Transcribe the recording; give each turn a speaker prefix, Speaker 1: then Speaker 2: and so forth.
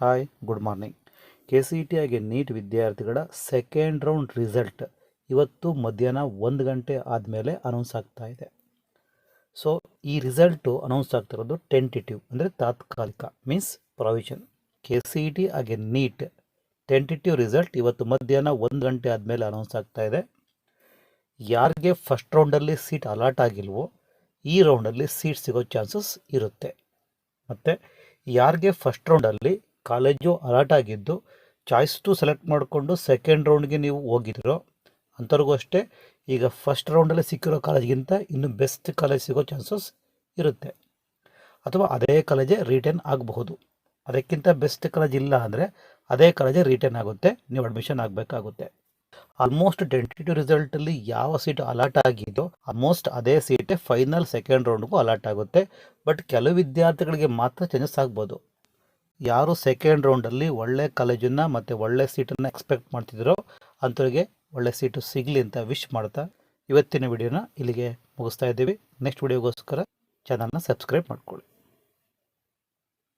Speaker 1: Hi, good morning. KCET ಹಾಗೆ neat ವಿದ್ಯಾರ್ಥಿಗಳ second round result ಇವತ್ತು ಮಧ್ಯಾಹ್ನ 1 ಗಂಟೆ ಆದಮೇಲೆ ಅನೌನ್ಸ್ ಆಗ್ತಾ ಇದೆ. ಸೊ ಈ ರಿಸಲ್ಟು ಅನೌನ್ಸ್ ಆಗ್ತಿರೋದು ಟೆಂಟೇಟಿವ್ ಅಂದರೆ ತಾತ್ಕಾಲಿಕ, ಮೀನ್ಸ್ ಪ್ರಾವಿಷನ್. KCET ಹಾಗೆ ನೀಟ್ ಟೆಂಟೇಟಿವ್ ರಿಸಲ್ಟ್ ಇವತ್ತು ಮಧ್ಯಾಹ್ನ 1 ಗಂಟೆ ಆದಮೇಲೆ ಅನೌನ್ಸ್ ಆಗ್ತಾ ಇದೆ. ಯಾರಿಗೆ ಫಸ್ಟ್ ರೌಂಡಲ್ಲಿ ಸೀಟ್ ಅಲಾಟ್ ಆಗಿಲ್ವೋ ಈ ರೌಂಡಲ್ಲಿ ಸೀಟ್ ಸಿಗೋ ಚಾನ್ಸಸ್ ಇರುತ್ತೆ. ಮತ್ತು ಯಾರಿಗೆ ಫಸ್ಟ್ ರೌಂಡಲ್ಲಿ ಕಾಲೇಜು ಅಲಾಟ್ ಆಗಿದ್ದು ಚಾಯ್ಸ್ ಟು ಸೆಲೆಕ್ಟ್ ಮಾಡಿಕೊಂಡು ಸೆಕೆಂಡ್ ರೌಂಡ್ಗೆ ನೀವು ಹೋಗಿದ್ದೀರೋ ಅಂಥವ್ರಿಗೂ ಅಷ್ಟೇ ಈಗ ಫಸ್ಟ್ ರೌಂಡಲ್ಲಿ ಸಿಕ್ಕಿರೋ ಕಾಲೇಜ್ಗಿಂತ ಇನ್ನೂ ಬೆಸ್ಟ್ ಕಾಲೇಜ್ ಸಿಗೋ ಚಾನ್ಸಸ್ ಇರುತ್ತೆ. ಅಥವಾ ಅದೇ ಕಾಲೇಜೇ ರಿಟರ್ನ್ ಆಗಬಹುದು. ಅದಕ್ಕಿಂತ ಬೆಸ್ಟ್ ಕಾಲೇಜ್ ಇಲ್ಲ ಅಂದರೆ ಅದೇ ಕಾಲೇಜೇ ರಿಟರ್ನ್ ಆಗುತ್ತೆ, ನೀವು ಅಡ್ಮಿಷನ್ ಆಗಬೇಕಾಗುತ್ತೆ. ಆಲ್ಮೋಸ್ಟ್ ಟೆಂಟೇಟಿವ್ ರಿಸಲ್ಟಲ್ಲಿ ಯಾವ ಸೀಟ್ ಅಲಾಟ್ ಆಗಿದೆಯೋ ಆಲ್ಮೋಸ್ಟ್ ಅದೇ ಸೀಟೇ ಫೈನಲ್ ಸೆಕೆಂಡ್ ರೌಂಡ್ಗೂ ಅಲಾಟ್ ಆಗುತ್ತೆ. ಬಟ್ ಕೆಲವು ವಿದ್ಯಾರ್ಥಿಗಳಿಗೆ ಮಾತ್ರ ಚೇಂಜಸ್ ಆಗ್ಬೋದು. ಯಾರು ಸೆಕೆಂಡ್ ರೌಂಡಲ್ಲಿ ಒಳ್ಳೆ ಕಾಲೇಜನ್ನು ಮತ್ತು ಒಳ್ಳೆ ಸೀಟನ್ನು ಎಕ್ಸ್ಪೆಕ್ಟ್ ಮಾಡ್ತಿದ್ದೀರೋ ಅಂಥವ್ರಿಗೆ ಒಳ್ಳೆ ಸೀಟು ಸಿಗಲಿ ಅಂತ ವಿಶ್ ಮಾಡ್ತಾ ಇವತ್ತಿನ ವಿಡಿಯೋನ ಇಲ್ಲಿಗೆ ಮುಗಿಸ್ತಾ ಇದ್ದೀವಿ. ನೆಕ್ಸ್ಟ್ ವಿಡಿಯೋಗೋಸ್ಕರ ಚಾನಲ್ನ ಸಬ್ಸ್ಕ್ರೈಬ್ ಮಾಡ್ಕೊಳ್ಳಿ.